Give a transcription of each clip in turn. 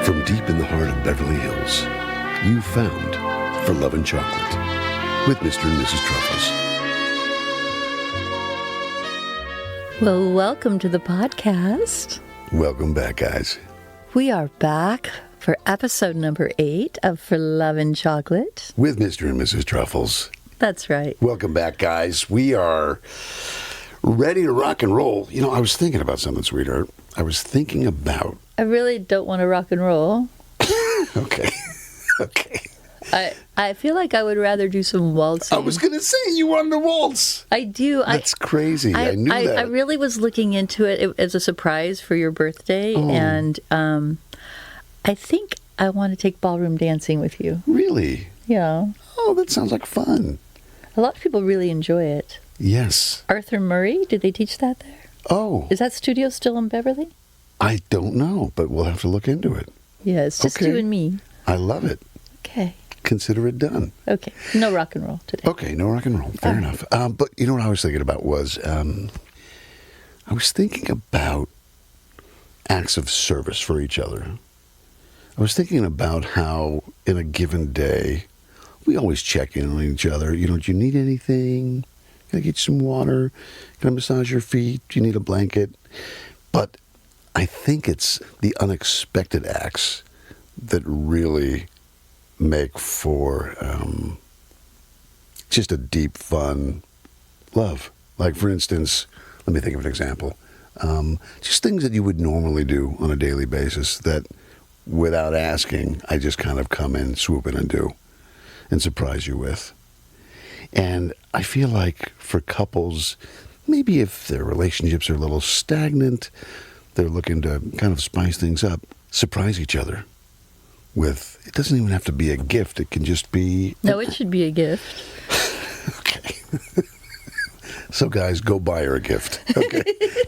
From deep in the heart of Beverly Hills, you found For Love and Chocolate with Mr. and Mrs. Truffles. Well, welcome to the podcast. Welcome back, guys. We are back for episode number 8 of For Love and Chocolate. With Mr. and Mrs. Truffles. That's right. Welcome back, guys. We are ready to rock and roll. You know, I was thinking about something, sweetheart. I really don't want to rock and roll. Okay. I feel like I would rather do some waltzing. I was going to say you wanted to waltz. I do. That's crazy. I knew that. I really was looking into it as a surprise for your birthday, and I think I want to take ballroom dancing with you. Really? Yeah. Oh, that sounds like fun. A lot of people really enjoy it. Yes. Arthur Murray, did they teach that there? Oh. Is that studio still in Beverly? I don't know, but we'll have to look into it. Yeah, it's just you and me. I love it. Okay. Consider it done. Okay. No rock and roll today. Okay, no rock and roll. Fair enough. But you know what I was thinking about was, I was thinking about acts of service for each other. I was thinking about how in a given day, we always check in on each other. You know, do you need anything? Can I get you some water? Can I massage your feet? Do you need a blanket? But I think it's the unexpected acts that really make for just a deep, fun love. Like, for instance, let me think of an example. Just things that you would normally do on a daily basis that, without asking, I just kind of come in, swoop in and do and surprise you with. And I feel like for couples, maybe if their relationships are a little stagnant, they're looking to kind of spice things up, surprise each other with, it doesn't even have to be a gift. It can just be... No, it should be a gift. Okay. So guys, go buy her a gift. Okay.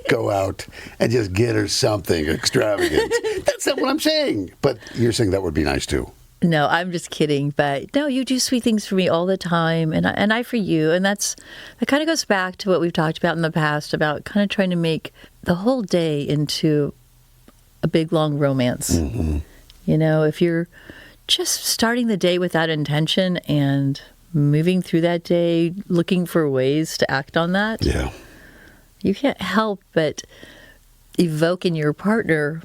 Go out and just get her something extravagant. That's not what I'm saying. But you're saying that would be nice too. No, I'm just kidding. But no, you do sweet things for me all the time, and I for you. And that kind of goes back to what we've talked about in the past about kind of trying to make the whole day into a big, long romance. Mm-hmm. You know, if you're just starting the day with that intention and moving through that day looking for ways to act on that, yeah, you can't help but evoke in your partner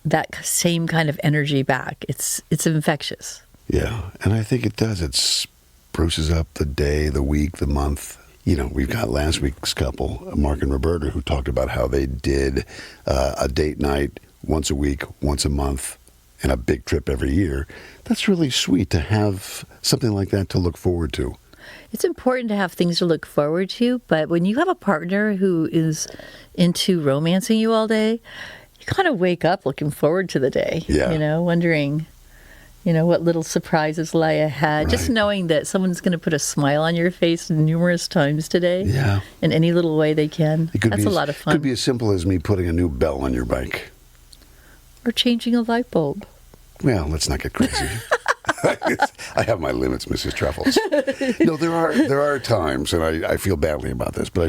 that same kind of energy back. It's infectious. Yeah, and I think it does. It spruces up the day, the week, the month. You know, we've got last week's couple, Mark and Roberta, who talked about how they did a date night once a week, once a month, and a big trip every year. That's really sweet to have something like that to look forward to. It's important to have things to look forward to, but when you have a partner who is into romancing you all day, you kind of wake up looking forward to the day, yeah. You know, wondering, you know, what little surprises lie ahead. Right. Just knowing that someone's going to put a smile on your face numerous times today, yeah, in any little way they can. That's a lot of fun. It could be as simple as me putting a new bell on your bike. Or changing a light bulb. Well, let's not get crazy. I have my limits, Mrs. Truffles. No, there are times, and I feel badly about this, but I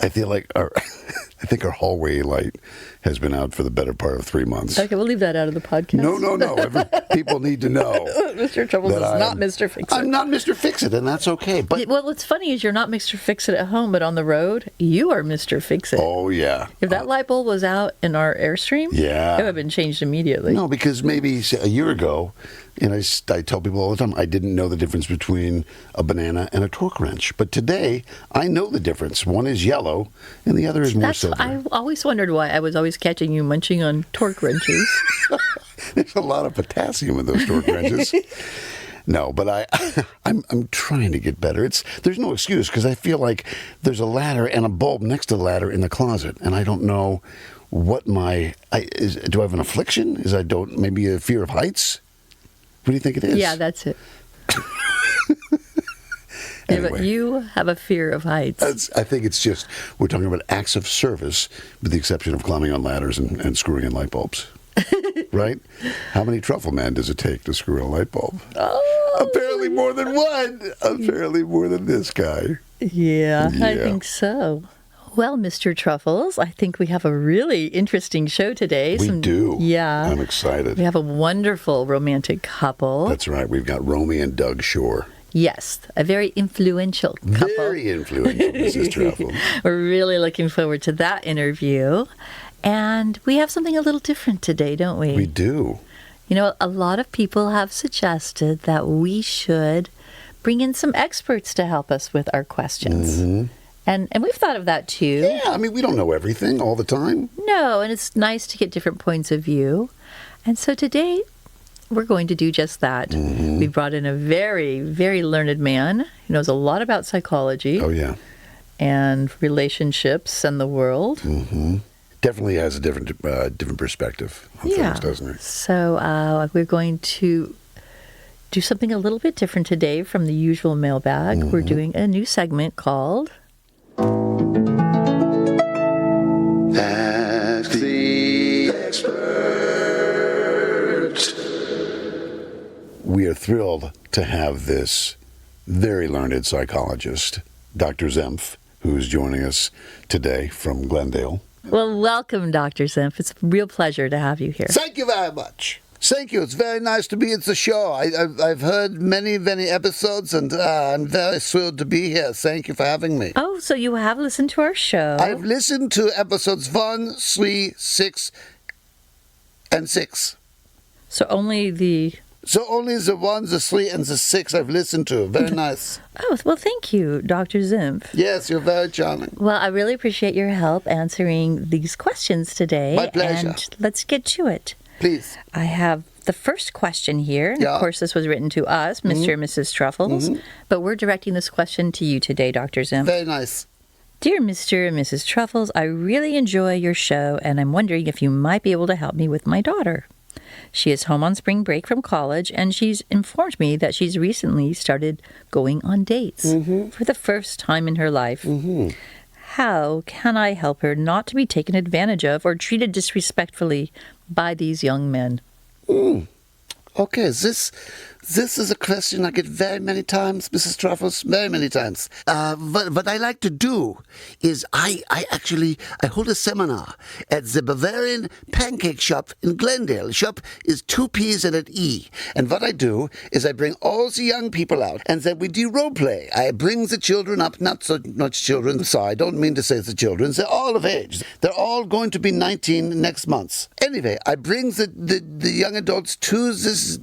think our hallway light has been out for the better part of 3 months. Okay, we'll leave that out of the podcast. No. People need to know. Mr. Troubles is not Mr. Fix-It. I'm not Mr. Fix-It, and that's okay. But well, what's funny is you're not Mr. Fix-It at home, but on the road, you are Mr. Fix-It. Oh, yeah. If that light bulb was out in our Airstream, yeah, it would have been changed immediately. No, because maybe a year ago, and I tell people all the time, I didn't know the difference between a banana and a torque wrench. But today, I know the difference. One is yellow, and the other is more silver. I always wondered why I was always catching you munching on torque wrenches. There's a lot of potassium in those torque wrenches. No, but I'm trying to get better. There's no excuse, because I feel like there's a ladder and a bulb next to the ladder in the closet, and I don't know what do I have an affliction? Maybe a fear of heights? What do you think it is? Yeah, that's it. Anyway, yeah, but you have a fear of heights. I think it's just, we're talking about acts of service, with the exception of climbing on ladders and screwing in light bulbs. Right? How many truffle men does it take to screw in a light bulb? Oh. Apparently more than one. Apparently more than this guy. Yeah, I think so. Well, Mr. Truffles, I think we have a really interesting show today. We do. Yeah. I'm excited. We have a wonderful romantic couple. That's right. We've got Romy and Doug Shore. Yes, a very influential couple. Very influential, Mrs. Truffle. We're really looking forward to that interview. And we have something a little different today, don't we? We do. You know, a lot of people have suggested that we should bring in some experts to help us with our questions. Mm-hmm. And we've thought of that too. Yeah, I mean, we don't know everything all the time. No, and it's nice to get different points of view. And so today, we're going to do just that. Mm-hmm. We brought in a very, very learned man who knows a lot about psychology. Oh, yeah. And relationships and the world. Mm-hmm. Definitely has a different perspective on things, doesn't it? So we're going to do something a little bit different today from the usual mailbag. Mm-hmm. We're doing a new segment called Ask the Expert. We are thrilled to have this very learned psychologist, Dr. Zempf, who's joining us today from Glendale. Well, welcome, Dr. Zempf. It's a real pleasure to have you here. Thank you very much. Thank you. It's very nice to be at the show. I've heard many episodes, and I'm very thrilled to be here. Thank you for having me. Oh, so you have listened to our show. I've listened to episodes 1, 3, 6, and 6. So only the... So only the 1, the 3, and the 6 I've listened to. Very nice. Oh, well, thank you, Dr. Zempf. Yes, you're very charming. Well, I really appreciate your help answering these questions today. My pleasure. And let's get to it. Please. I have the first question here. Yeah. Of course, this was written to us, Mr. and Mrs. Truffles, but we're directing this question to you today, Dr. Zempf. Very nice. Dear Mr. and Mrs. Truffles, I really enjoy your show, and I'm wondering if you might be able to help me with my daughter. She is home on spring break from college, and she's informed me that she's recently started going on dates for the first time in her life. How can I help her not to be taken advantage of or treated disrespectfully by these young men? Okay, this is a question I get very many times, Mrs. Truffles, very many times. What I like to do is I hold a seminar at the Bavarian Pancake Shop in Glendale. The shop is 2 P's and an E. And what I do is I bring all the young people out, and then we do role play. I bring the children up, not so much children, sorry, I don't mean to say the children. They're all of age. They're all going to be 19 next month. Anyway, I bring the young adults to this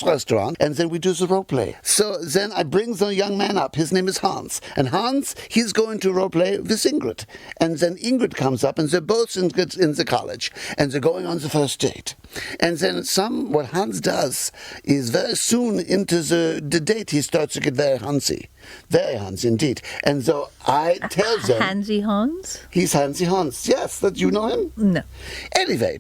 restaurant, and then we do the role play. So then I bring the young man up. His name is Hans. And Hans, he's going to role play with Ingrid. And then Ingrid comes up, and they're both in the college. And they're going on the first date. And then what Hans does is very soon into the date, he starts to get very Hansy. Very Hansy indeed. And so I tell them... Hansy Hans? He's Hansy Hans. Yes, that you know him? No. Anyway...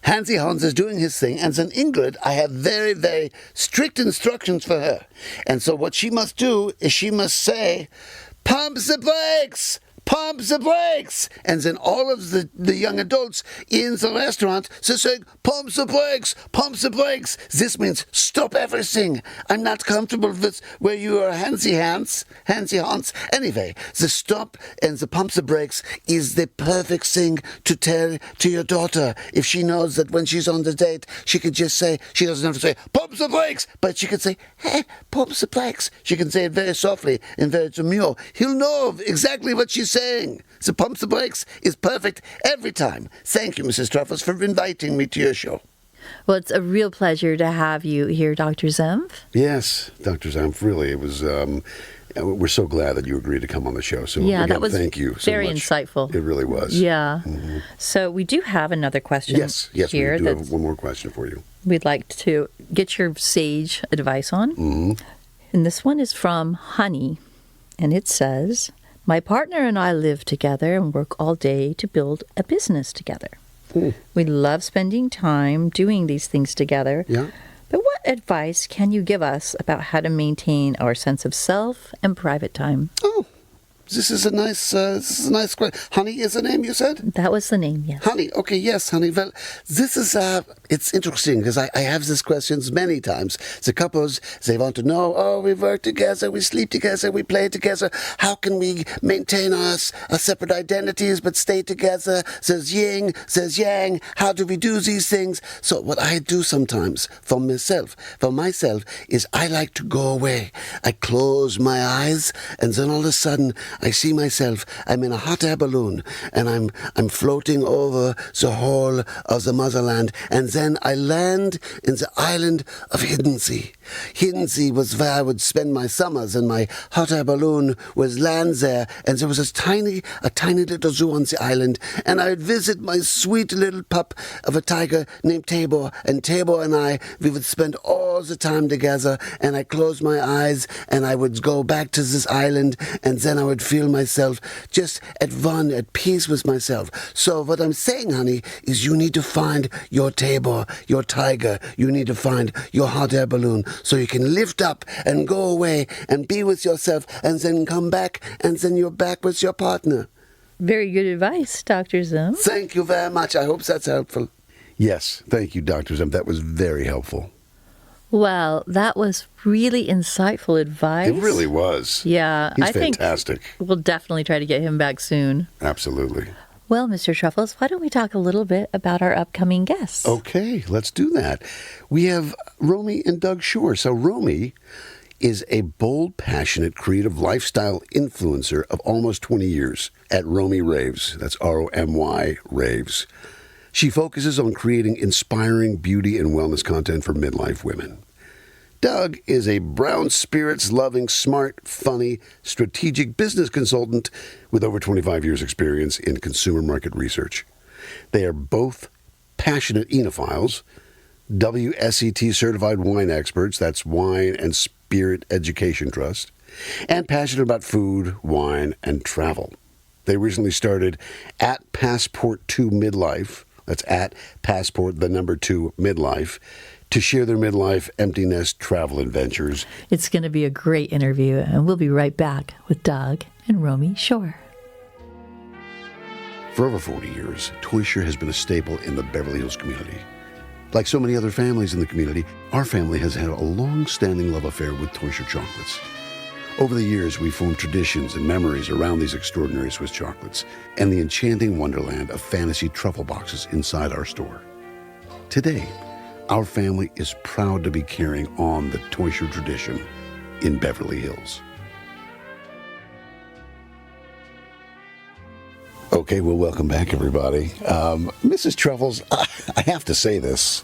Hansy Hans is doing his thing, and then Ingrid, I have very, very strict instructions for her. And so what she must do is she must say, "Pump the brakes! Pump the brakes!" And then all of the young adults in the restaurant, they're saying, "Pump the brakes! Pump the brakes!" This means stop everything. I'm not comfortable with where you are Hansy Hans. Anyway, the stop and the pump the brakes is the perfect thing to tell to your daughter. If she knows that when she's on the date, she could just say, she doesn't have to say, "Pump the brakes!" But she could say, "Hey, pump the brakes." She can say it very softly and very demure. He'll know exactly what she's saying. The pumps the brakes is perfect every time. Thank you, Mrs. Truffles, for inviting me to your show. Well, it's a real pleasure to have you here, Dr. Zempf. Yes, Dr. Zempf, really, it was... we're so glad that you agreed to come on the show. So Yeah, again, that was thank you so very much. insightful. It really was. Yeah. So we do have another question Yes, here we do that have one more question for you. we'd like to get your sage advice on. And this one is from Honey, and it says, "My partner and I live together and work all day to build a business together. We love spending time doing these things together. Yeah. But what advice can you give us about how to maintain our sense of self and private time?" Oh, This is a nice question. Honey is the name you said? That was the name, yes. Honey, okay, yes, honey. Well, this is, it's interesting because I have these questions many times. The couples, they want to know, oh, we work together, we sleep together, we play together. How can we maintain our separate identities but stay together? There's yin, there's yang. How do we do these things? So what I do sometimes for myself, is I like to go away. I close my eyes and then all of a sudden I see myself, I'm in a hot air balloon, and I'm floating over the whole of the motherland, and then I land in the island of Hidden Sea. Hidden Sea was where I would spend my summers, and my hot air balloon would land there, and there was a tiny little zoo on the island, and I would visit my sweet little pup of a tiger named Tabor, and Tabor and I, we would spend all the time together, and I closed my eyes, and I would go back to this island, and then I would feel myself just at peace with myself. So what I'm saying, honey, is you need to find your Tabor, your tiger. You need to find your hot air balloon so you can lift up and go away and be with yourself and then come back and then you're back with your partner. Very good advice, Dr. Zim. Thank you very much. I hope that's helpful. Yes, thank you, Dr. Zim. That was very helpful. Well, that was really insightful advice. It really was. Yeah. He's I fantastic. think we'll definitely try to get him back soon. Absolutely. Well, Mr. Truffles, why don't we talk a little bit about our upcoming guests? Okay, let's do that. We have Romy and Doug Shore. So Romy is a bold, passionate, creative lifestyle influencer of almost 20 years at Romy Raves. That's ROMY Raves. She focuses on creating inspiring beauty and wellness content for midlife women. Doug is a brown spirits loving, smart, funny, strategic business consultant with over 25 years experience in consumer market research. They are both passionate enophiles, WSET certified wine experts, that's Wine and Spirit Education Trust, and passionate about food, wine, and travel. They recently started at Passport 2 Midlife, that's at Passport, the number 2 Midlife, to share their midlife empty nest travel adventures. It's going to be a great interview, and we'll be right back with Doug and Romy Shore. For over 40 years, Toy Share has been a staple in the Beverly Hills community. Like so many other families in the community, our family has had a long-standing love affair with Toy Share chocolates. Over the years, we've formed traditions and memories around these extraordinary Swiss chocolates and the enchanting wonderland of fantasy truffle boxes inside our store. Today, our family is proud to be carrying on the Toy Share tradition in Beverly Hills. Okay, well, welcome back, everybody. Mrs. Truffles, I have to say this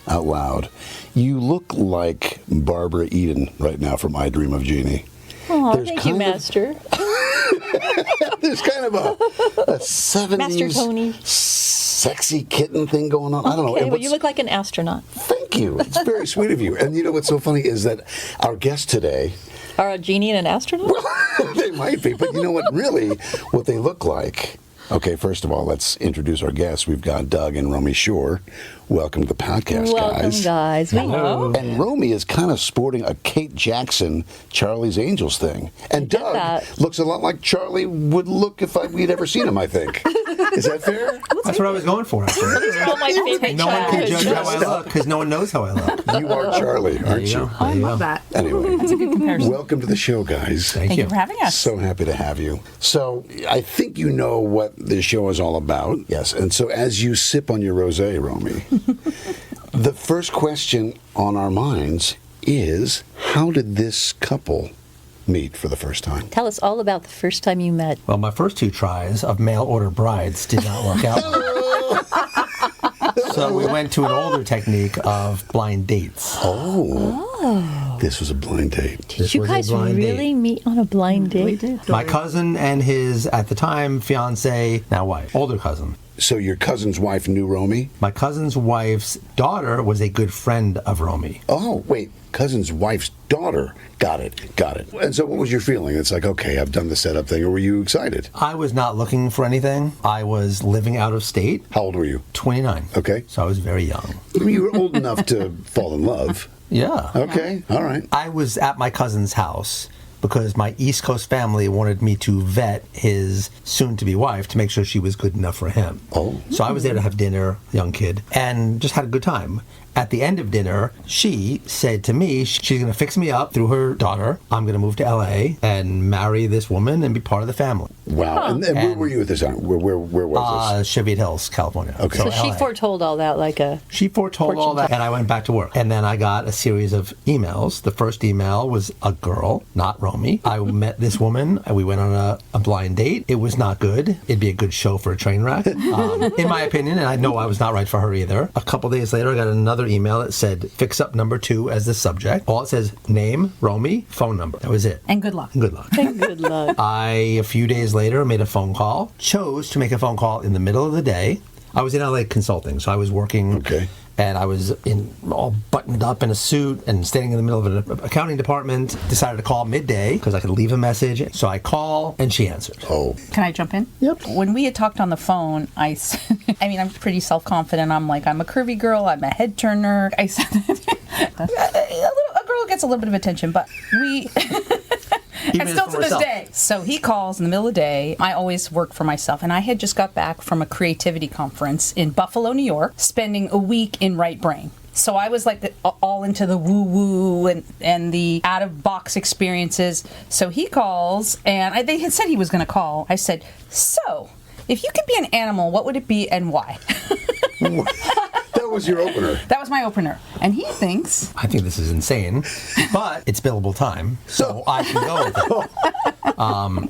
out loud. You look like Barbara Eden right now from I Dream of Jeannie. Oh, thank you, Master. There's kind of a 70s Master Tony. Sexy kitten thing going on. I don't know. Okay, well, you look like an astronaut. Thank you. It's very sweet of you. And you know what's so funny is that our guest today... Are a genie and an astronaut? Well, they might be, but you know what they look like? Okay, first of all, let's introduce our guests. We've got Doug and Romy Shore. Welcome to the podcast, Welcome, guys. Hello. And Romy is kind of sporting a Kate Jackson, Charlie's Angels thing. And Doug looks a lot like Charlie would look if we'd ever seen him, I think. Is that fair? That's what I was going for, actually. These are all my favorite No one can childhood judge how I shows. look because no one knows how I look. You are Charlie, aren't you? I love that. Anyway, That's a good comparison. welcome to the show, guys. Thank Thank you. you for having us. So happy to have you. So I think you know what this show is all about. Yes. And so as you sip on your rosé, Romy, the first question on our minds is, how did this couple meet for the first time? Tell us all about the first time you met. Well, my first 2 tries of mail order brides did not work out. So we went to an older technique of blind dates. This was a blind date. Did you guys really meet on a blind date? We did. My cousin and his, at the time, fiance, now wife, older cousin. So your cousin's wife knew Romy? My cousin's wife's daughter was a good friend of Romy. Oh, wait. Cousin's wife's daughter. Got it. And so what was your feeling? It's like, okay, I've done the setup thing. Or were you excited? I was not looking for anything. I was living out of state. How old were you? 29. Okay. So I was very young. You were old enough to fall in love. Yeah. Okay. All right. I was at my cousin's house because my East Coast family wanted me to vet his soon-to-be wife to make sure she was good enough for him. Oh. So I was there to have dinner, young kid, and just had a good time. At the end of dinner, she said to me, she's going to fix me up through her daughter. I'm going to move to L.A. and marry this woman and be part of the family. Wow. And where were you at this time? Where was this? Cheviot Hills, California. Okay. So she LA. foretold all that like a... She foretold all that, and I went back to work. And then I got a series of emails. The first email was a girl, not Romy. I met this woman, and we went on a blind date. It was not good. It'd be a good show for a train wreck, in my opinion, and I know I was not right for her either. A couple days later, I got another email that said, fix up number 2 as the subject. All it says, name, Romy, phone number. That was it. And good luck. Good luck. Good luck. A few days later, made a phone call. Chose to make a phone call in the middle of the day. I was in LA consulting, so I was working. Okay. And I was all buttoned up in a suit and standing in the middle of an accounting department. Decided to call midday because I could leave a message. So I call, and she answered. Oh. Can I jump in? Yep. When we had talked on the phone, I mean, I'm pretty self-confident. I'm like, I'm a curvy girl. I'm a head turner. I said a girl gets a little bit of attention, but we... And still to this day. So he calls in the middle of the day. I always work for myself. And I had just got back from a creativity conference in Buffalo, New York, spending a week in right brain. So I was like all into the woo-woo and the out-of-box experiences. So he calls, and they had said he was going to call. I said, so, if you could be an animal, what would it be and why? That was your opener. That was my opener. And he thinks... I think this is insane, but it's billable time, so I can go with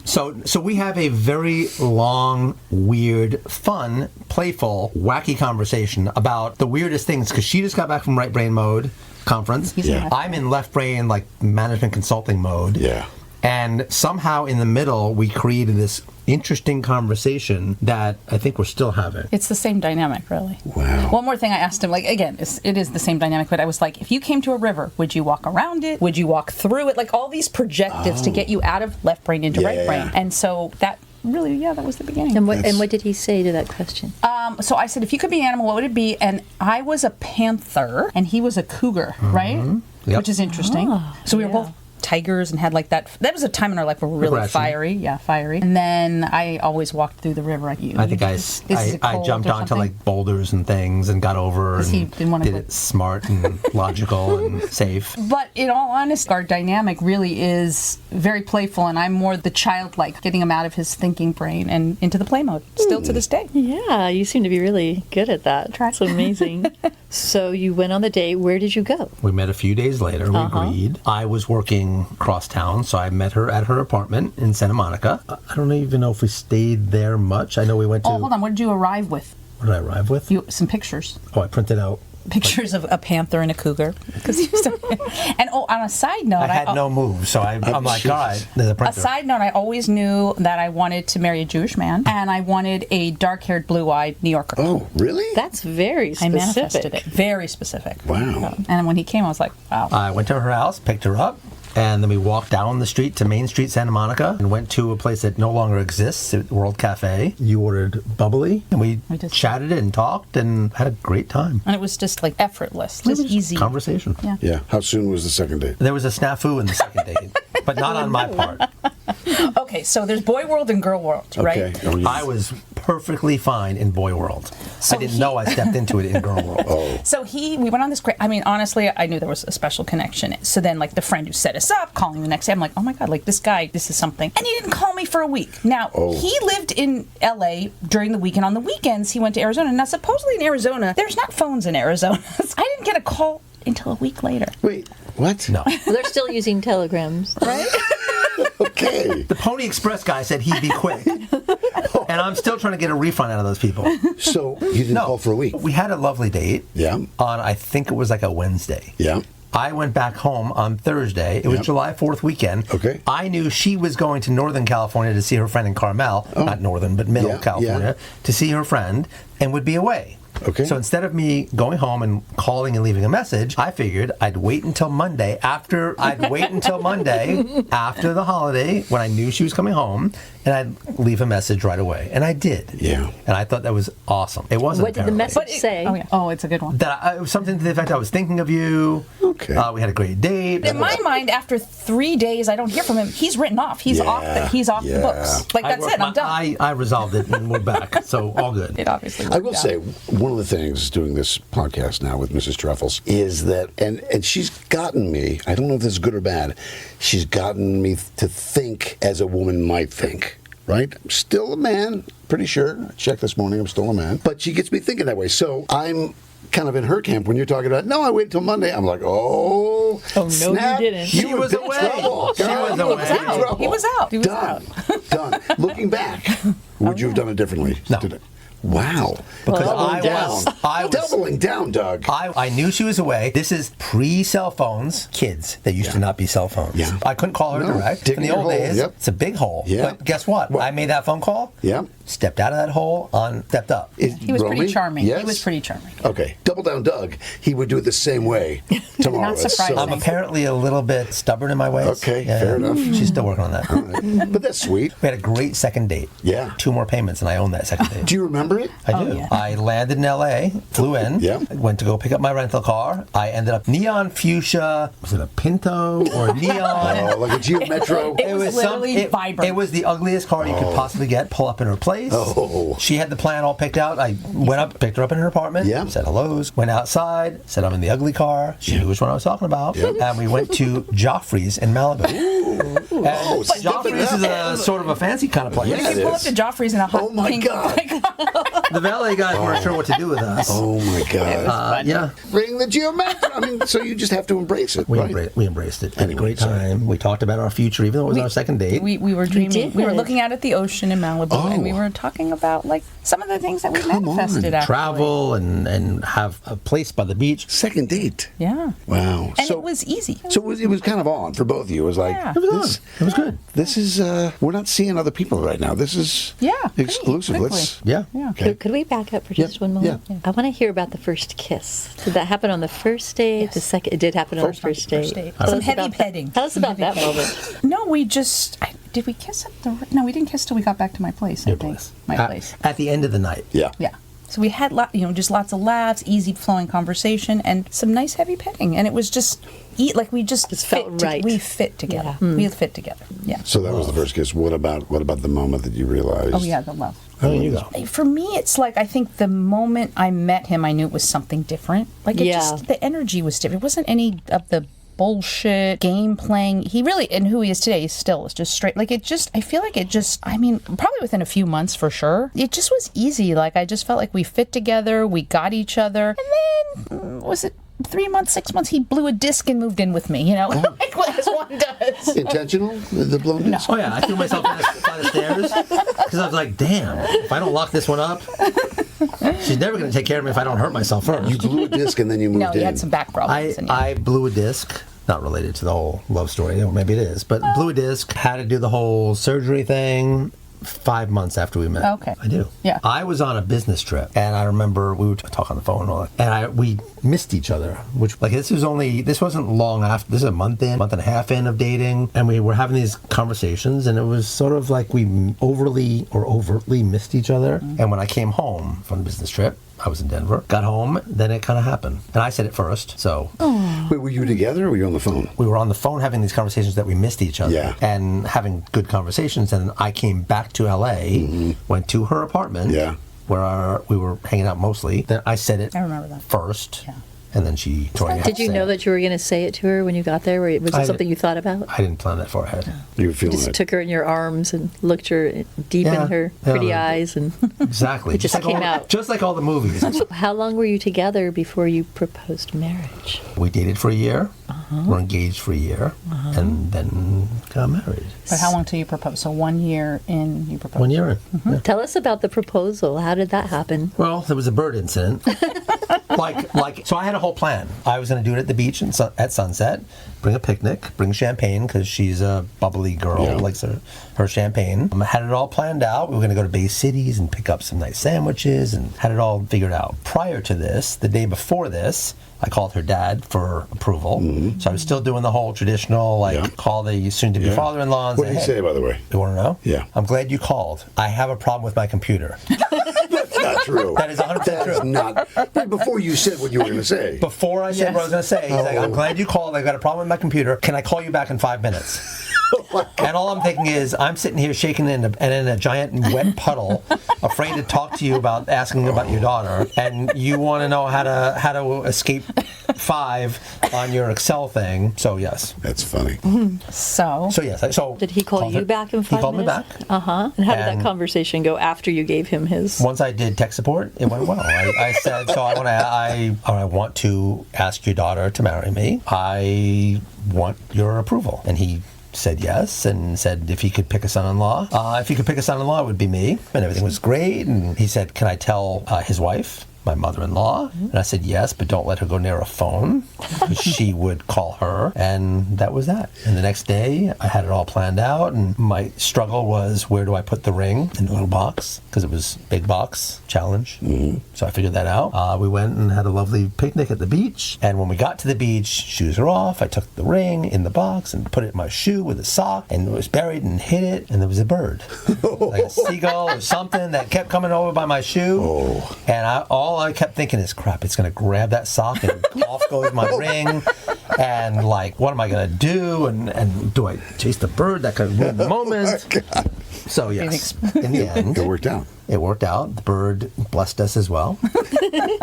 it. So we have a very long, weird, fun, playful, wacky conversation about the weirdest things, because she just got back from right brain mode conference. Yeah. I'm in left brain, like, management consulting mode. Yeah. And somehow in the middle, we created this interesting conversation that I think we're still having. It's the same dynamic, really. Wow. One more thing I asked him, like, again, it is the same dynamic, but I was like, if you came to a river, would you walk around it? Would you walk through it? Like, all these projectives to get you out of left brain into right brain. And so that really, that was the beginning. And what did he say to that question? So I said, if you could be an animal, what would it be? And I was a panther, and he was a cougar, right? Yep. Which is interesting. So we were both tigers and had like that. That was a time in our life where we were really Aggression. fiery. Yeah, fiery. And then I always walked through the river. I think I jumped onto like boulders and things and got over and he didn't want to did it smart and logical and safe. But in all honesty, our dynamic really is very playful, and I'm more the childlike, getting him out of his thinking brain and into the play mode, still to this day. Yeah, you seem to be really good at that. That's amazing. So you went on the date. Where did you go? We met a few days later. We agreed. I was working across town, so I met her at her apartment in Santa Monica. I don't even know if we stayed there much. I know we went to... Oh, hold on. What did you arrive with? What did I arrive with? Some pictures. Oh, I printed out pictures of a panther and a cougar. And on a side note, I had no move, so I'm like, all right, there's a printer. A side note, I always knew that I wanted to marry a Jewish man, and I wanted a dark-haired, blue-eyed New Yorker. Oh, really? That's very specific. I manifested it. Very specific. Wow. And when he came, I was like, wow. I went to her house, picked her up, and then we walked down the street to Main Street, Santa Monica, and went to a place that no longer exists, World Cafe. You ordered bubbly, and we chatted and talked and had a great time. And it was just like effortless, just easy. Conversation. Yeah. How soon was the second date? There was a snafu in the second date, but not on my part. Okay, so there's boy world and girl world, right? Okay. Oh, yes. I was perfectly fine in boy world. So I didn't know I stepped into it in girl world. Oh. So we went on this great, I mean, honestly, I knew there was a special connection. So then, like, the friend who set us up, calling the next day, I'm like, oh my God, like, this guy, this is something. And he didn't call me for a week. Now, he lived in LA during the week, and on the weekends, he went to Arizona. Now, supposedly in Arizona, there's not phones in Arizona. I didn't get a call until a week later. Wait, what? No. Well, they're still using telegrams, right? Okay. The Pony Express guy said he'd be quick. And I'm still trying to get a refund out of those people. So you didn't call for a week? We had a lovely date. Yeah. On, I think it was like a Wednesday. Yeah. I went back home on Thursday. It was July 4th weekend. Okay. I knew she was going to Northern California to see her friend in Carmel. Not Northern, but Middle California. To see her friend and would be away. Okay. So instead of me going home and calling and leaving a message, I figured I'd wait until Monday after the holiday when I knew she was coming home, and I'd leave a message right away. And I did. Yeah. And I thought that was awesome. It wasn't What did the very late. message say? Oh, yeah. Oh, it's a good one. That it was something to the effect I was thinking of you. Okay. We had a great date. In my mind, after 3 days, I don't hear from him. He's written off. He's off the books. Like, that's it. I'm done. I resolved it and moved back, so all good. It obviously I will worked out. say, one of the things doing this podcast now with Mrs. Truffles is that, and she's gotten me, I don't know if this is good or bad, she's gotten me to think as a woman might think, right? I'm still a man, pretty sure. I checked this morning, I'm still a man. But she gets me thinking that way. So I'm kind of in her camp when you're talking about, no, I waited till Monday. I'm like, oh no, snap. you didn't. She were was in big away. trouble. She Girl, was you were away. in big trouble. He was out. He was Done. out. Done. Looking back, would you have done it differently? No. Wow. Because Doubling doubling down, Doug. I knew she was away. This is pre-cell phones. Kids, they used to not be cell phones. Yeah. I couldn't call her No. direct. Dig In the your old hole. days, Yep. it's a big hole. Yeah. But guess what? I made that phone call. Yeah. Stepped out of that hole, stepped up. He was pretty Romy? charming. Yes? He was pretty charming. Okay, double down, Doug. He would do it the same way tomorrow. Not surprising. I'm apparently a little bit stubborn in my ways. Okay, fair enough. She's still working on that. But that's sweet. We had a great second date. Yeah. 2 more payments, and I own that second date. Do you remember it? I do. yeah. I landed in L.A., flew in, Yeah. went to go pick up my rental car. I ended up neon fuchsia. Was it a Pinto or a neon? Oh, like a Geo Metro. It was literally vibrant. It was the ugliest car you could possibly get. Pull up in her place. Oh. She had the plan all picked out. I went up, picked her up in her apartment. Yeah. Said hellos. Went outside. Said I'm in the ugly car. She knew which one I was talking about. Yeah. And we went to Joffrey's in Malibu. And Oh, Joffrey's is a sort of a fancy kind of place. Yeah, You pull up to Joffrey's in a hot Oh, my pink. God. The valet guys weren't sure what to do with us. Oh my God. Yeah. Bring the Geo Metro. I mean, so you just have to embrace it, We, right? we embraced it. Had a Anyway, great sorry. time. We talked about our future, even though it was our second date. We were dreaming. did. We were looking out at the ocean in Malibu, and we Oh. were talking about like some of the things that we Come on. manifested. Actually. Travel and have a place by the beach. Second date. Yeah. Wow. And it was easy. So it was kind of on for both of you. It was like, Yeah. It was this, on. It was good. This is, we're not seeing other people right now. This is pretty exclusive. quickly. Let's, Yeah. Yeah. okay. Could we back up for Yeah, just one moment? yeah. I want to hear about the first kiss. Did that happen on the first date? Yes. The second? It did happen on the first date. Tell Some us heavy about petting. Tell us Some about heavy that petting. moment. No, we just did we kiss at the? No, we didn't kiss till we got back to my place. I Your think place. my place. At the end of the night. Yeah. Yeah. So we had just lots of laughs, easy flowing conversation, and some nice heavy petting, and it was just we just felt right. We fit together. Yeah. We fit together. Yeah. So that was the first kiss. What about the moment that you realized? Oh yeah, the love. There you go. For me, it's like I think the moment I met him, I knew it was something different. Like the energy was different. It wasn't any of the bullshit game playing. He really, and who he is today, still is just straight. Like I feel like I mean, probably within a few months for sure. It just was easy. Like I just felt like we fit together, we got each other. And then, was it 3 months, 6 months, he blew a disc and moved in with me, like what one does. Intentional? The blown disc? Oh, yeah. I threw myself down the stairs because I was like, damn, if I don't lock this one up, she's never going to take care of me if I don't hurt myself first. You blew a disc and then you moved No, in. he had some back problems. I blew a disc. Not related to the whole love story, or maybe it is, but blew a disc, had to do the whole surgery thing 5 months after we met. Okay. I do. Yeah. I was on a business trip, and I remember we would talk on the phone and all that, and we missed each other, which, like, this wasn't long after, this is a month and a half in of dating, and we were having these conversations, and it was sort of like we overtly missed each other. And when I came home from the business trip, I was in Denver, got home, then it kind of happened. And I said it first, so. Wait, were you together or were you on the phone? We were on the phone having these conversations that we missed each other. Yeah. And having good conversations. And I came back to L.A., went to her apartment, Yeah. where we were hanging out mostly. Then I said it I remember that. first, Yeah. and then she told me. Did you know that you were going to say it to her when you got there? Was I it something you thought about? I didn't plan that far ahead. You were feeling Just it. took her in your arms and looked her deep Yeah. in her pretty Yeah. eyes. And Exactly. It just like came out. Just like all the movies. how long were you together before you proposed marriage? We dated for a year, were engaged for a year, and then got married. But how long till you proposed? So 1 year in, you proposed. 1 year in. Yeah. Tell us about the proposal. How did that happen? Well, there was a bird incident. So I had a whole plan. I was going to do it at the beach at sunset, bring a picnic, bring champagne, because she's a bubbly girl, likes her champagne. I had it all planned out. We were going to go to Bay Cities and pick up some nice sandwiches and had it all figured out. Prior to this, the day before this, I called her dad for approval. So I was still doing the whole traditional, call the soon-to-be father-in-law and What did he say, by the way? You want to know? Yeah. I'm glad you called. I have a problem with my computer. not true. That is 100% That is true. not. Right before you said what you were going to say. Before I said what I was going to say, he's like, I'm glad you called. I've got a problem with my computer. Can I call you back in 5 minutes? And all I'm thinking is, I'm sitting here shaking in a giant wet puddle, afraid to talk to you about asking about your daughter, and you want to know how to escape 5 on your Excel thing. So yes. That's funny. So So yes. So Did he call you back in 5 minutes? He called me back. Uh-huh. And how did that And- conversation go after you gave him his... Once I did tech support, it went well. I said, so I want to ask your daughter to marry me. I want your approval. And he said yes, and said if he could pick a son-in-law. If he could pick a son-in-law, it would be me. And everything was great. And he said, can I tell his wife, my mother-in-law? And I said yes, but don't let her go near a phone, because she would call her. And that was that. And the next day, I had it all planned out, and my struggle was, where do I put the ring in the little box? Because it was big box challenge. So I figured that out. We went and had a lovely picnic at the beach. And when we got to the beach, shoes were off. I took the ring in the box and put it in my shoe with a sock, and it was buried, and hit it, and there was a bird, like a seagull or something, that kept coming over by my shoe. And all I kept thinking is, crap, it's going to grab that sock, and off goes my ring. And like, what am I going to do? And do I chase the bird? That could ruin the moment. So yes, in the end, It worked out. it worked out. The bird blessed us as well.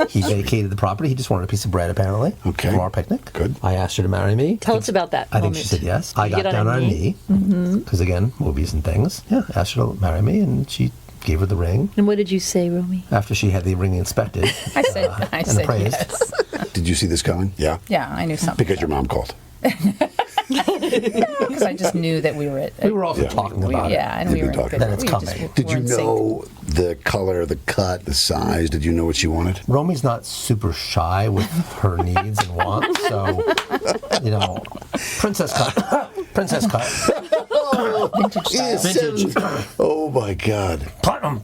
He vacated the property. He just wanted a piece of bread, apparently, Okay. from our picnic. Good. I asked her to marry me. Tell us about that I think moment. she said yes. I you got get on down a on a knee? knee, because again, movies and things. Yeah, asked her to marry me, and she gave her the ring And what did you say, Romy? after she had the ring inspected. I said and appraised. yes. Did you see this coming? Yeah. Yeah, I knew something. Because your mom called. Because I just knew that we were at. We were also Yeah. talking about yeah, and You've we been were in talking good. about it. That it's we coming. just Did were you in sync. know the color, the cut, the size? Did you know what she wanted? it. Romy's not super shy with her needs and wants, so, princess cut. Princess cut. Vintage style. Vintage. Oh my God. Platinum.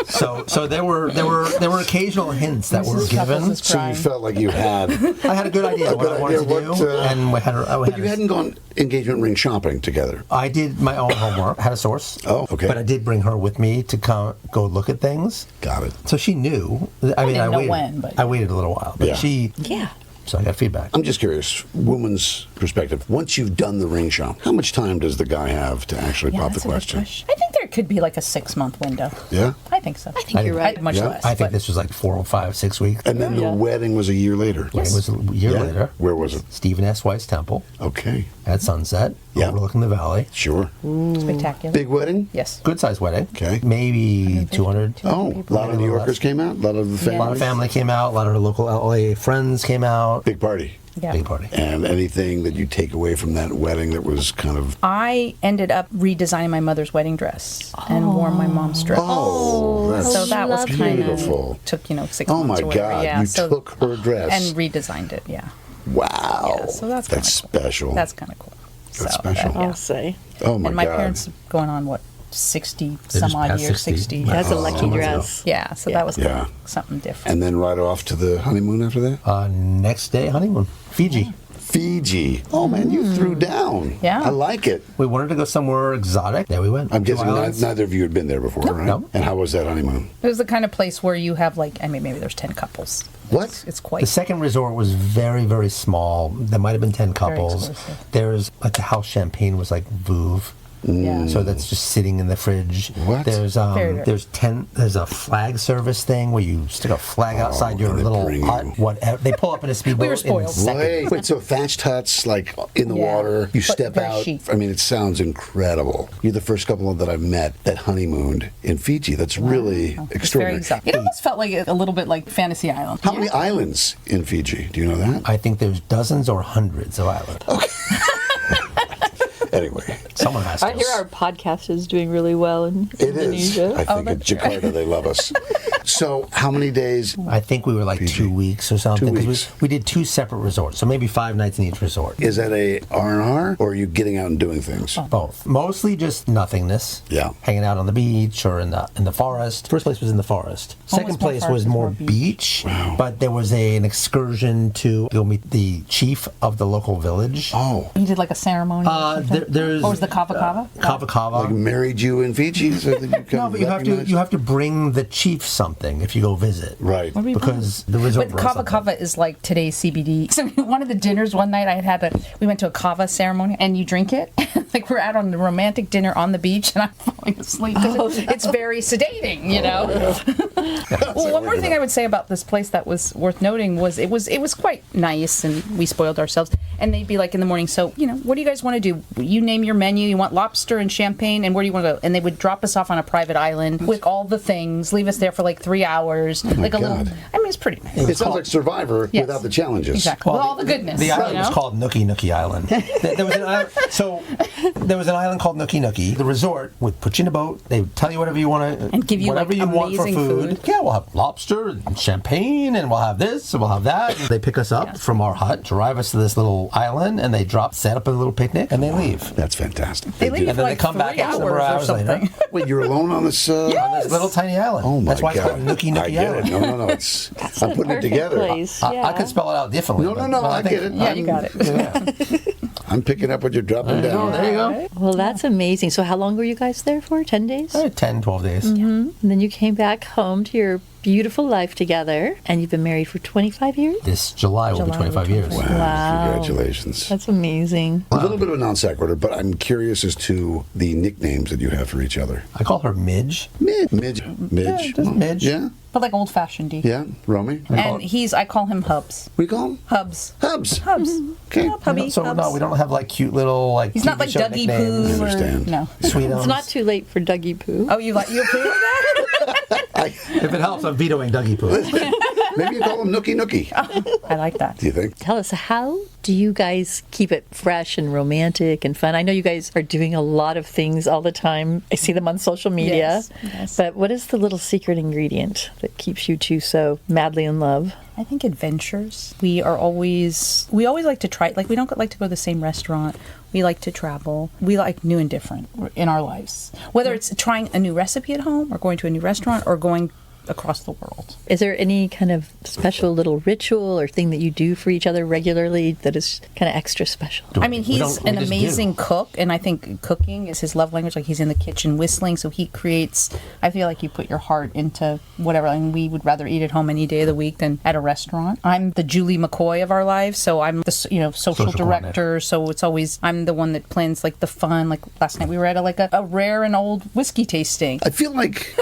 So there were occasional hints that were Mrs. Chuckles given. is So you crying. felt like you had, I had a good idea what I wanted to idea do, what, and we had but you hadn't gone engagement ring shopping together. I did my own homework, had a source. Oh, okay. But I did bring her with me to go look at things. Got it. So she knew. I mean, didn't know waited. when, but- I waited a little while. But Yeah. Yeah. so I got feedback. I'm just curious, woman's perspective. Once you've done the ring shop, how much time does the guy have to actually Yeah, pop the that's a good question? I think there could be like a 6-month window. Yeah. I think so. I think you're right. Much Yeah. less. I think but this was like 4 or 5, 6 weeks. And then the Yeah. wedding was a year later. It was a year Yeah? later. Where was it? Stephen S. Weiss Temple Okay. at Sunset, Yeah. overlooking the valley. Sure. spectacular. Big wedding? Yes. Good sized wedding. Okay. Maybe 200. Oh, a lot of New Yorkers came out? A lot of the A family? lot of family came out. A lot of her local LA friends came out. Big party. Yeah. Big party. And anything that you take away from that wedding that was kind of, I ended up redesigning my mother's wedding dress and wore my mom's dress. oh, that's So that was kind beautiful. of took 6 Oh months my or whatever. God, Yeah, you so, took her dress. and redesigned it. Yeah, Wow. Yeah, so that's kinda cool. special. that's kind of cool. That's So, special. yeah. I'll say. Oh my And my God. parents going on what 60 They some just odd passed years, 60. 60. Yeah. That's a Oh, lucky months ago. dress. Yeah, so Yeah. that was kind Yeah. of something different. And then right off to the honeymoon after that? Next day, honeymoon. Fiji. Fiji. Oh man, you threw down. Yeah. I like it. We wanted to go somewhere exotic. There we went. I'm guessing 2 islands. neither of you had been there before, right? No. And how was that honeymoon? It was the kind of place where you have maybe there's 10 couples. What? It's quite. The second resort was very, very small. There might have been 10 couples. exclusive. There's like the house champagne was like Vouv. Yeah. So that's just sitting in the fridge. What? There's Very there's a flag service thing where you stick a flag outside your and they little bring hut. you- Whatever. They pull up in a speedboat. We were in spoiled. seconds. Wait, so thatched huts, like in the Yeah, water, you but step very out. chic. I mean, it sounds incredible. You're the first couple that I've met that honeymooned in Fiji. That's really It's very extraordinary. exotic. It almost felt like a little bit like Fantasy Island. How many islands in Fiji? Do you know that? I think there's dozens or hundreds of islands. Anyway, Someone has I to. hear our podcast is doing really well in it is. Indonesia. I think in Jakarta they love us. So how many days? I think we were like PG. 2 weeks or something. 2 'cause weeks. we did 2 separate resorts, so maybe 5 nights in each resort. Is that a R&R, or are you getting out and doing things? Both. Mostly just nothingness. Yeah. Hanging out on the beach or in the forest. First place was in the forest. Second more place forest was and more more beach. But there was an excursion to go meet the chief of the local village. Oh, You did like a ceremony. or something? There's Or was the kava kava? Kava Kava. like married you in Fiji? So that you kind No, of but you have to bring the chief something if you go visit. Right. What do we Because the resort But runs kava something. kava is like today's CBD. So one of the dinners one night we went to a kava ceremony and you drink it. Like we're out on the romantic dinner on the beach and I'm falling asleep. 'Cause it's very sedating, you know. Well, one more thing I would say about this place that was worth noting was it was quite nice and we spoiled ourselves. And they'd be like in the morning, so, what do you guys want to do? You name your menu. You want lobster and champagne, and where do you want to go? And they would drop us off on a private island with all the things, leave us there for like 3 hours. like a little, God. I mean, it's pretty nice. It sounds like Survivor Yes. without the challenges. Exactly. With all the goodness. The island you was know? called Nookie Nookie Island. There was an island, so there was an island called Nookie Nookie. The resort would put you in a boat. They would tell you whatever you want to, And give you, whatever like, you want for amazing food. Yeah, we'll have lobster and champagne, and we'll have this and we'll have that. They pick us up from our hut, drive us to this little island, and they set up a little picnic, and they leave. That's fantastic. They leave And then like they come back 3 X number of hours or hours later. something. Wait, you're alone on this? On this little tiny island. Oh my That's why God! it's called Nookie I Nookie get Island. it. No. It's I'm putting it Perfect together. place. I could spell it out differently. No, but I think- get it. Yeah, you got it. Yeah. I'm picking up what you're dropping Oh, down. there you go. Well, that's amazing. So how long were you guys there for? 10 days? 10, 12 days. And then you came back home to your beautiful life together, and you've been married for 25 years? This July will be July will be 25 years. Wow! Wow. Congratulations. That's amazing. A little bit of a non sequitur, but I'm curious as to the nicknames that you have for each other. I call her Midge. Midge. just Midge. Yeah. But like old fashioned D. Yeah. Romy. And I call him Hubs. We call him Hubs. Hubs. Hubs. Okay. Yeah, Hubby. So Hubs. no, we don't have like cute little like. He's not TV like show Dougie nicknames. Poo. I understand. No. Sweet It's not too late for Dougie Poo. Oh, you approve of that? If it helps, I'm vetoing Dougie Poo. Maybe you call him Nookie Nookie. I like that. Do you think? Tell us, how do you guys keep it fresh and romantic and fun? I know you guys are doing a lot of things all the time. I see them on social media. Yes. But what is the little secret ingredient that keeps you two so madly in love? I think adventures. We always like to try, like we don't like to go to the same restaurant. We like to travel. We like new and different in our lives. Whether it's trying a new recipe at home or going to a new restaurant or going across the world. Is there any kind of special little ritual or thing that you do for each other regularly that is kind of extra special? I mean, We he's don't- we an just amazing do. cook, and I think cooking is his love language. Like he's in the kitchen whistling, so he creates. I feel like you put your heart into whatever. And we would rather eat at home any day of the week than at a restaurant. I'm the Julie McCoy of our lives, so I'm the social director. So it's always I'm the one that plans like the fun. Like last night we were at a rare and old whiskey tasting. I feel like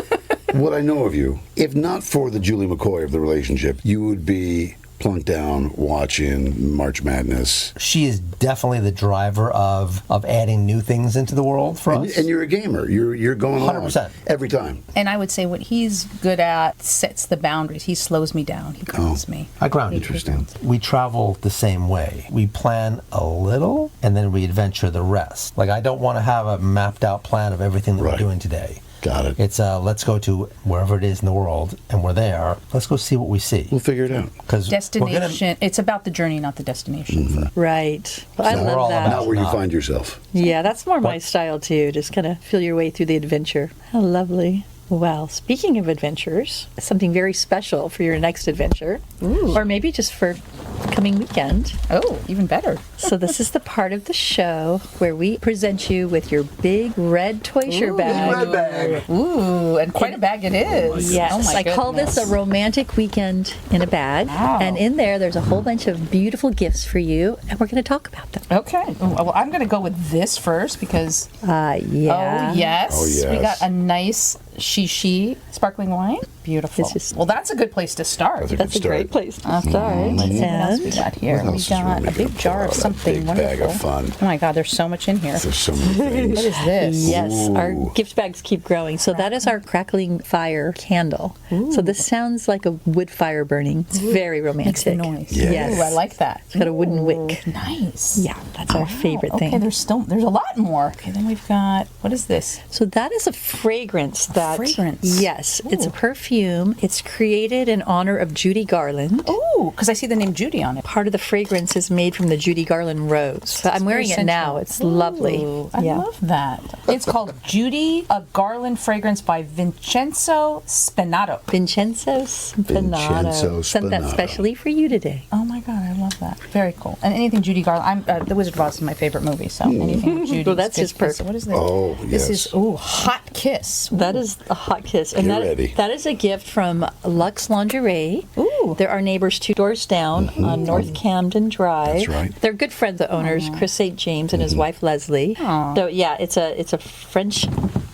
what I know of you, if not for the Julie McCoy of the relationship, you would be plunked down watching March Madness. She is definitely the driver of adding new things into the world for us. And you're a gamer. You're going along 100%. every time. And I would say what he's good at sets the boundaries. He slows me down. He grounds me. I ground you. Interesting. We travel the same way. We plan a little and then we adventure the rest. Like I don't want to have a mapped out plan of everything that Right. we're doing today. Got it. It's let's go to wherever it is in the world and we're there. Let's go see what we see. We'll figure it out. Because Destination. It's about the journey, not the destination. Mm-hmm. Right. Well, I So we're love all that. about- Not where you Not. find yourself. Yeah, that's more my style too. Just kind of feel your way through the adventure. How lovely. Well, speaking of adventures, something very special for your next adventure, or maybe just for the coming weekend. Oh, even better. So this is the part of the show where we present you with your big red toy bag. bag. Ooh, and quite a bag it is. Yes, Oh my I call this a goodness. romantic weekend in a bag. Wow. And in there's a whole bunch of beautiful gifts for you, and we're going to talk about them. Okay. Ooh, well, I'm going to go with this first because. Yeah. Oh yes. Oh, yes. We got a nice shishi sparkling wine. Beautiful. It's just- Well, that's a good place to start. That's a great place to start. Let's see what else we And got here. What We else is got Rumi a gonna big pull jar out of that something big wonderful. bag of fun? Oh my God, there's so much in here. There's so many things. What is this? yes, our Ooh. gift bags keep growing. So that is our crackling fire candle. So this sounds like a wood fire burning. It's very Makes a romantic. noise. Yes. Ooh, I like that. It's got a wooden Ooh, wick. Nice. Yeah, that's our favorite thing. Okay, there's a lot more. Okay, then we've got, what is this? So that is a fragrance that that. fragrance. Yes, it's a perfume. It's created in honor of Judy Garland. Oh, because I see the name Judy on it. Part of the fragrance is made from the Judy Garland rose. So I'm wearing it now. It's lovely. I love that. It's called Judy, a Garland fragrance by Vincenzo Spinato. Vincenzo Spinato. Sent that Spinato. specially for you today. Oh my God, I love that. Very cool. And anything Judy Garland, The Wizard of Oz is my favorite movie, so anything with Judy. Well, that's is just good. perfect. So what is this? Oh, This yes. is, Hot Kiss. That is a hot kiss. And Get ready. that is a gift from Luxe Lingerie. Ooh. They're our neighbors 2 doors down on North Camden Drive. That's right. They're good friends, the owners, Chris St. James and his wife Leslie. So yeah, it's a French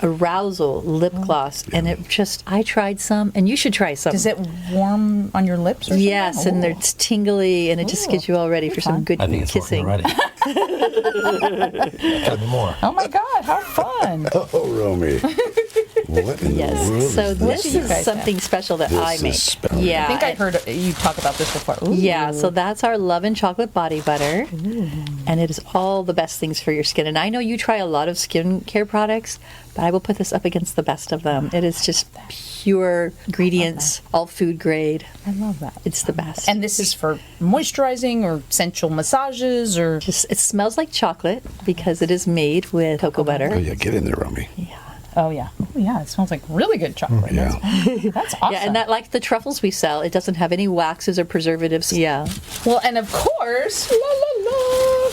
arousal lip gloss, and I tried some, and you should try some. Does it warm on your lips or something? Yes, and Ooh. it's tingly, and it just gets you all ready for some good I think it's working kissing. already. Tell me more. Oh my God, how fun. Oh, Romy. What in the world Yes, so is this do you is guys something special that This I is make. special. Yeah, I think I heard you talk about this before. Ooh. Yeah, so that's our Love and Chocolate Body Butter. And it is all the best things for your skin. And I know you try a lot of skincare products, but I will put this up against the best of them. It is just pure ingredients, all food grade. I love that. It's the best. And this is for moisturizing or sensual massages or... it smells like chocolate because it is made with cocoa butter. Oh, yeah, get in there, Romy. Oh, yeah. Oh, yeah, it smells like really good chocolate. Yeah. That's awesome. Yeah, and that, like the truffles we sell, it doesn't have any waxes or preservatives. Yeah. Well, and of course, la la la.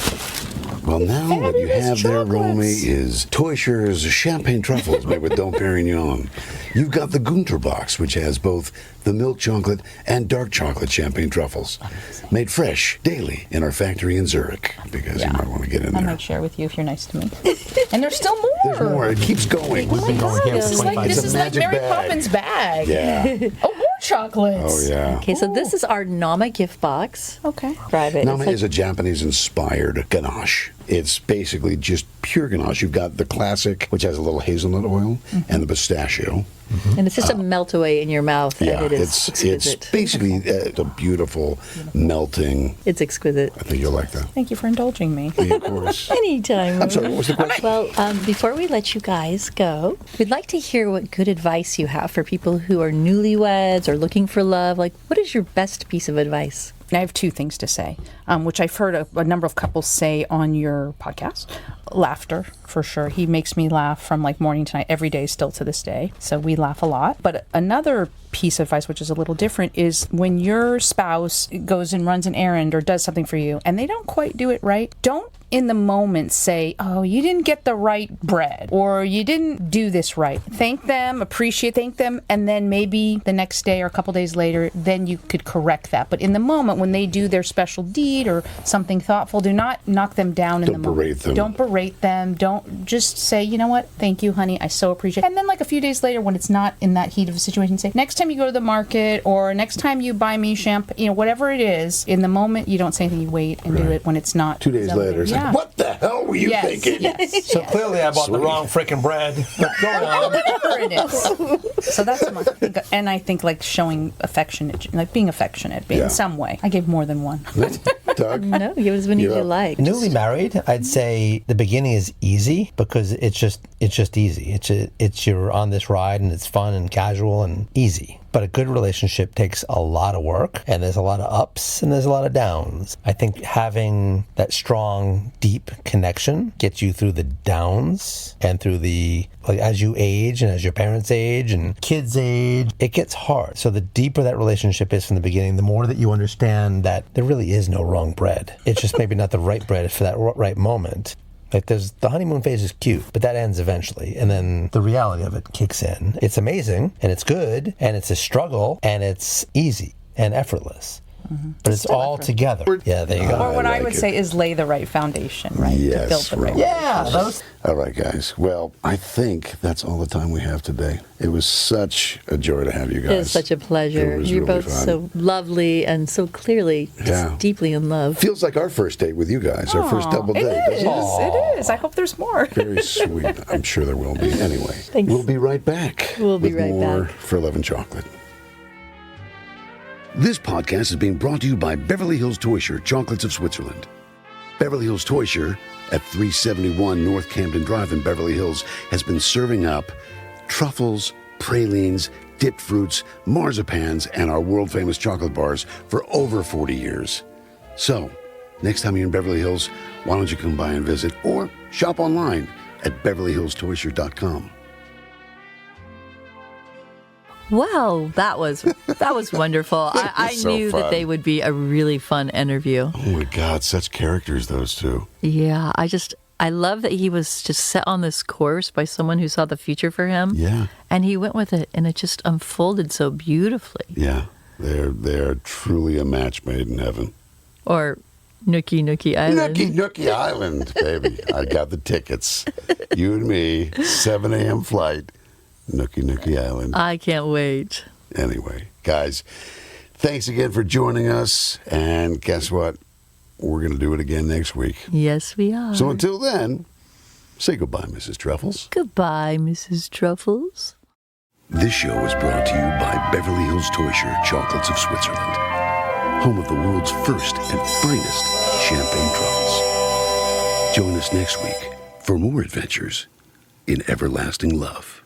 Well, now what you Fabulous have there, Romy, chocolates. is Teuscher's champagne truffles made with Dom Perignon. You've got the Gunter box, which has both the milk chocolate and dark chocolate champagne truffles, made fresh daily in our factory in Zurich, because you might want to get in I there. might share with you if you're nice to me. And there's still more. There's more. It keeps going. We've been going here This for is like, 25 this years. is like magic Mary bag. Poppins' bag. Yeah. Oh, more chocolates. Oh, yeah. Okay, so this is our Nama gift box. Okay. Private. Nama It's is a Japanese-inspired ganache. It's basically just pure ganache. You've got the classic, which has a little hazelnut oil, and the pistachio. and it's just a melt away in your mouth, Yeah, and it is it's exquisite. basically a beautiful melting. It's exquisite. I think you'll like that. Thank you for indulging me. Yeah, of course. Anytime. I'm sorry, what was the question? Well, before we let you guys go, we'd like to hear what good advice you have for people who are newlyweds or looking for love. Like, what is your best piece of advice? I have 2 things to say, which I've heard a number of couples say on your podcast. Laughter, for sure. He makes me laugh from like morning to night, every day, still to this day. So we laugh a lot. But another piece of advice, which is a little different, is when your spouse goes and runs an errand or does something for you and they don't quite do it right, don't in the moment say, oh, you didn't get the right bread or you didn't do this right. Thank them, thank them, and then maybe the next day or a couple days later, then you could correct that. But in the moment when they do their special deed or something thoughtful, do not knock them down in the moment. berate them. Don't berate them. Don't just say, you know what, thank you, honey, I so appreciate it. And then like a few days later when it's not in that heat of a situation, say, next time you go to the market or next time you buy me shampoo, whatever it is, in the moment you don't say anything, you wait and do it when it's not. 2 days later, it's Yeah. like, what the hell were you thinking? Yes. So clearly I bought the Sweet. wrong freaking bread. But go on. Whatever it is. So that's my, and I think like showing affectionate, like being affectionate, Yeah. in some way. I gave more than one. Doug? No, give us many You're you up. like. Newly married, I'd say the beginning is easy because it's just easy. It's you're on this ride and it's fun and casual and easy. But a good relationship takes a lot of work, and there's a lot of ups and there's a lot of downs. I think having that strong, deep connection gets you through the downs and through the, like, as you age and as your parents age and kids age, it gets hard. So the deeper that relationship is from the beginning, the more that you understand that there really is no wrong bread. It's just maybe not the right bread for that right moment. Like the honeymoon phase is cute, but that ends eventually. And then the reality of it kicks in. It's amazing and it's good and it's a struggle and it's easy and effortless. But it's all together. Yeah, there you go. Or what I like would it. say is lay the right foundation, right? Yes, to build the right. right. Yeah, those. All right, guys. Well, I think that's all the time we have today. It was such a joy to have you guys. It is such a pleasure. It was You're really both fun. so lovely and so clearly just Yeah. deeply in love. Feels like our first date with you guys, our first double date. It is. doesn't it? It is. I hope there's more. Very sweet. I'm sure there will be. Anyway, Thanks. we'll be right back. We'll be with right more back. For Love and Chocolate. This podcast is being brought to you by Beverly Hills Teuscher Chocolates of Switzerland. Beverly Hills Teuscher at 371 North Camden Drive in Beverly Hills has been serving up truffles, pralines, dipped fruits, marzipans, and our world-famous chocolate bars for over 40 years. So, next time you're in Beverly Hills, why don't you come by and visit or shop online at BeverlyHillsToyShop.com. Wow, that was wonderful. I so knew fun. that they would be a really fun interview. Oh my God, such characters, those two. Yeah, I love that he was just set on this course by someone who saw the future for him. Yeah. And he went with it, and it just unfolded so beautifully. Yeah, they're truly a match made in heaven. Or Nookie Nookie Island. Nookie Island, baby. I got the tickets. You and me, 7 a.m. flight, Nookie Island. I can't wait. Anyway, guys, thanks again for joining us. And guess what? We're going to do it again next week. Yes, we are. So until then, say goodbye, Mrs. Truffles. Goodbye, Mrs. Truffles. This show is brought to you by Beverly Hills Toysher Chocolates of Switzerland, home of the world's first and finest champagne truffles. Join us next week for more adventures in everlasting love.